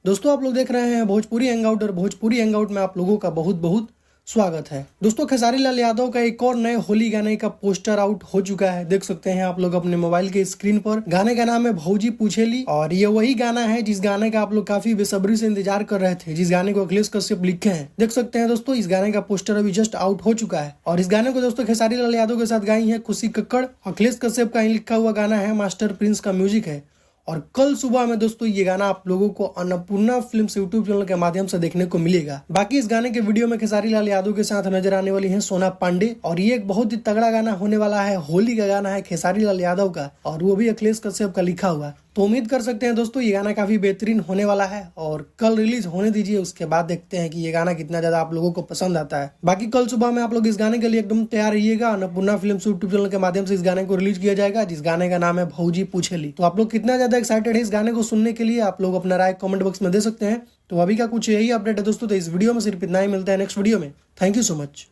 दोस्तों आप लोग देख रहे हैं भोजपुरी हैंगआउट और भोजपुरी हैंगआउट में आप लोगों का बहुत बहुत स्वागत है। दोस्तों खेसारी लाल यादव का एक और नए होली गाने का पोस्टर आउट हो चुका है। देख सकते हैं आप लोग अपने मोबाइल के स्क्रीन पर। गाने का नाम है भौजी पूछेली और ये वही गाना है जिस गाने का आप लोग काफी बेसब्री से इंतजार कर रहे थे, जिस गाने को अखिलेश कश्यप लिखे हैं। देख सकते हैं दोस्तों इस गाने का पोस्टर अभी जस्ट आउट हो चुका है और इस गाने को दोस्तों खेसारी लाल यादव के साथ गाई है खुशी कक्कड़। अखिलेश कश्यप का लिखा हुआ गाना है, मास्टर प्रिंस का म्यूजिक है। और कल सुबह में दोस्तों ये गाना आप लोगों को अन्नपूर्णा फिल्म्स यूट्यूब चैनल के माध्यम से देखने को मिलेगा। बाकी इस गाने के वीडियो में खेसारी लाल यादव के साथ नजर आने वाली है सोना पांडे और ये एक बहुत ही तगड़ा गाना होने वाला है। होली का गाना है खेसारी लाल यादव का और वो भी अखिलेश कश्यप का लिखा हुआ। तो उम्मीद कर सकते हैं दोस्तों ये गाना काफी बेहतरीन होने वाला है और कल रिलीज होने दीजिए, उसके बाद देखते हैं कि ये गाना कितना ज्यादा आप लोगों को पसंद आता है। बाकी कल सुबह में आप लोग इस गाने के लिए एकदम तैयार रहिएगा। अन्नपूर्णा फिल्म्स यूट्यूब चैनल के माध्यम से इस गाने को रिलीज किया जाएगा, जिस गाने का नाम है भौजी पूछेली। तो आप लोग कितना ज्यादा एक्साइटेड है इस गाने को सुनने के लिए, आप लोग अपना राय कमेंट बॉक्स में दे सकते हैं। तो अभी का कुछ यही अपडेट है दोस्तों। तो इस वीडियो में सिर्फ इतना ही, मिलता है नेक्स्ट वीडियो में। Thank you so much.